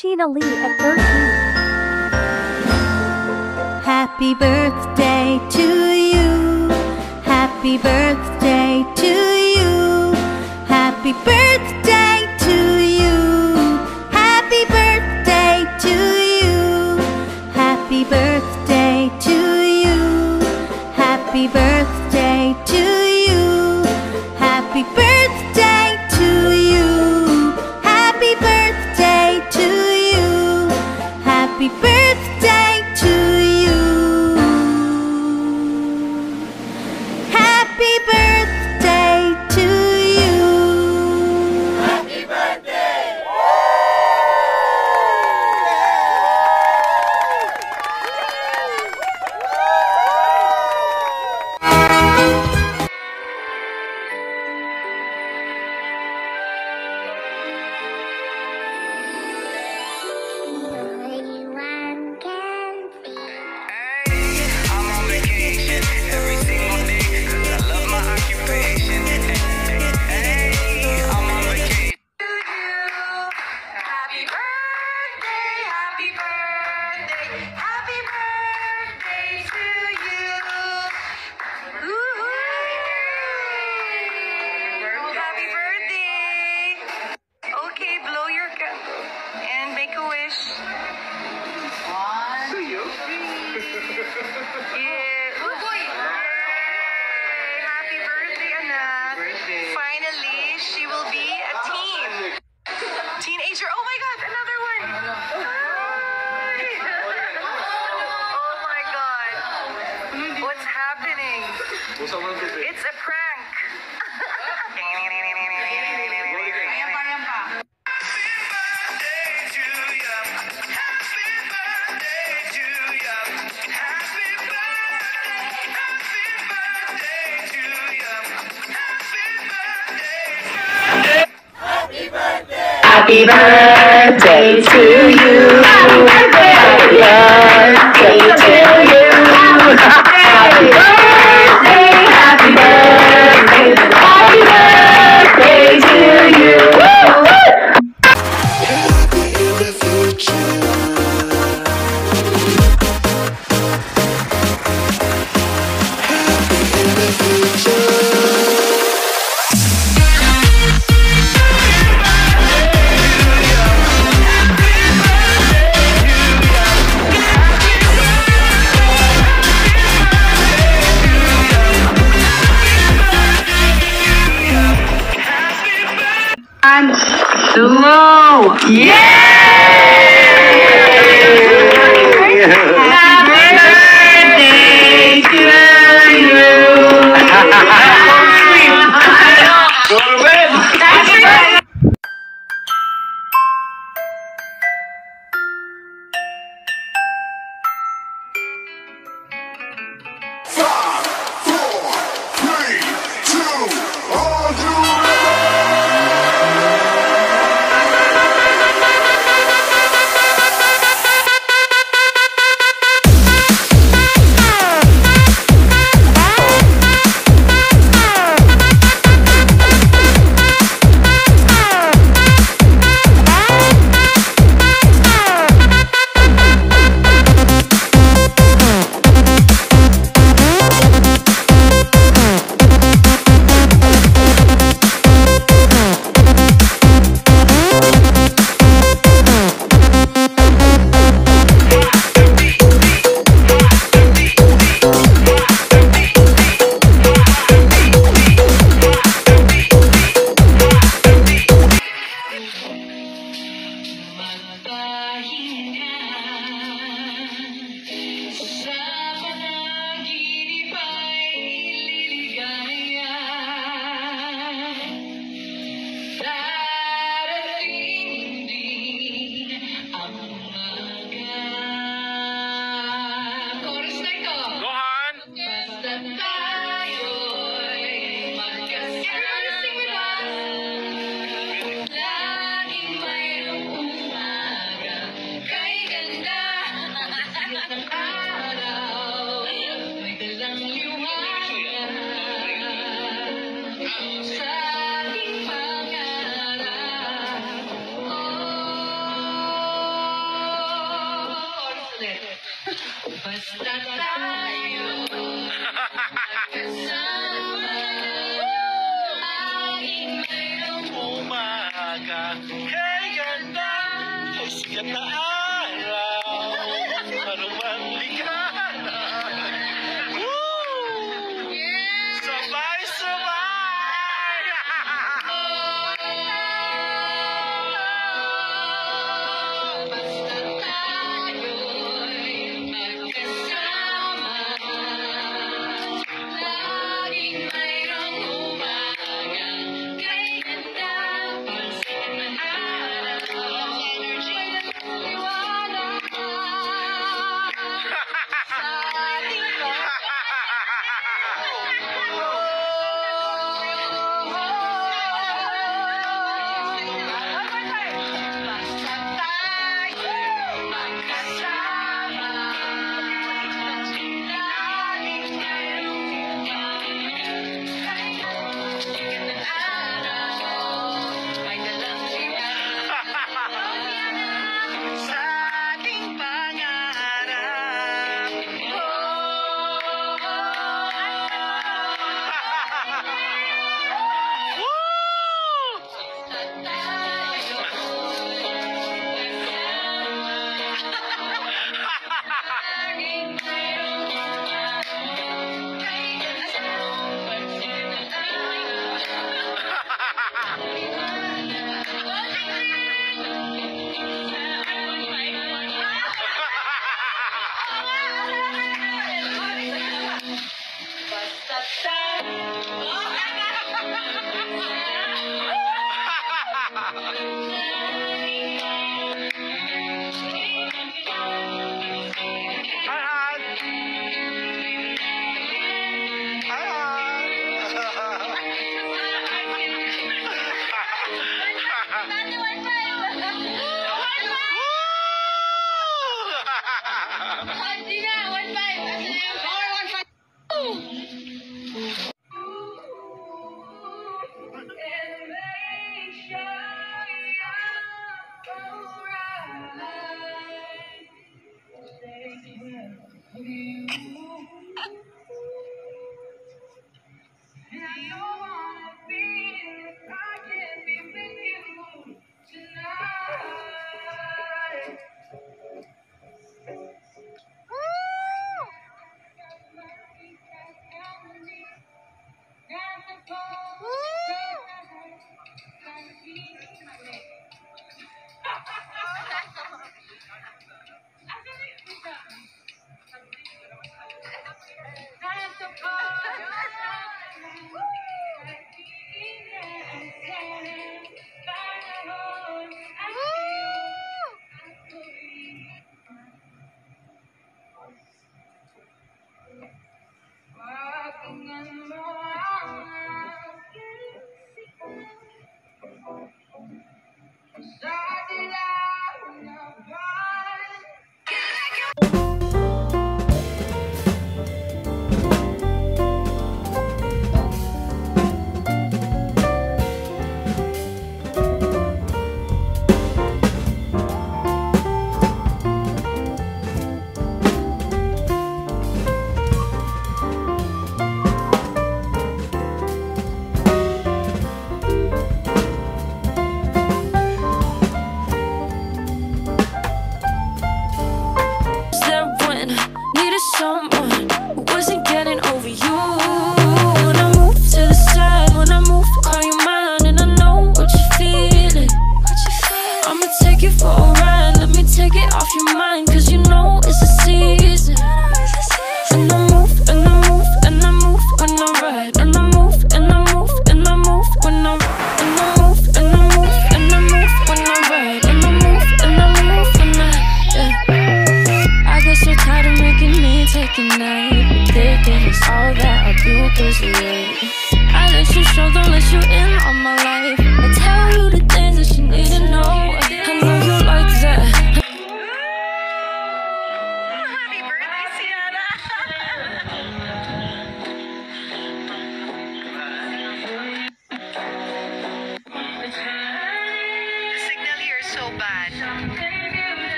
Gina Lee at 13. Happy birthday to you. Happy birthday to you. Happy birthday to you. Happy birthday to you. Happy birthday to you. Happy birthday to you. Happy birthday to you. Happy birthday to you. Happy birthday to you. Happy birthday to you. Happy birthday! Everyone can see. I'm on vacation every single day 'cause I love my occupation. Hey, I'm on vacation. To you, happy birthday, happy birthday, happy birthday to you. Ooh, oh, happy birthday. Okay, blow your candle and make a wish. One, two, three. Yeah. Oh boy. Yay. Happy birthday, Anak. Finally, she will be a teen. Teenager. Oh my God, another one. Hi. Oh my God. What's happening? It's a prank. Happy birthday to you. Happy birthday to you. Happy birthday, happy birthday, happy birthday to you. Happy in the future. Happy in the future. Slow. Yeah! Happy birthday to you. Five, four, three, two, all you Basta tayo magkasama. Laging mayroong Umaga kay ganda ay sikat na araw. Parang manliganan. Woo! Sabay-sabay! basta tayo'y magkasama. Laging mayroong umaga kay ganda, pansin man araw. Energy,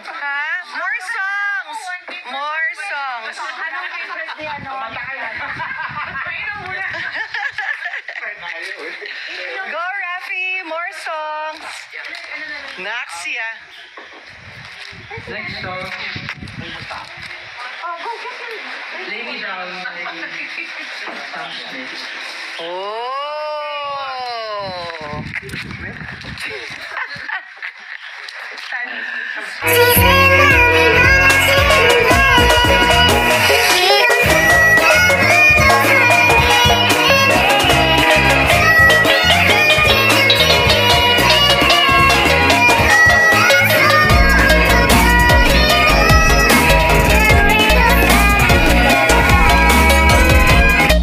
Ha? More songs! More songs! Anong favorite ni ano? Go, Rafi! More songs! Naxia! Next song. Lay me down. Sam Smith. Oh! Thank you.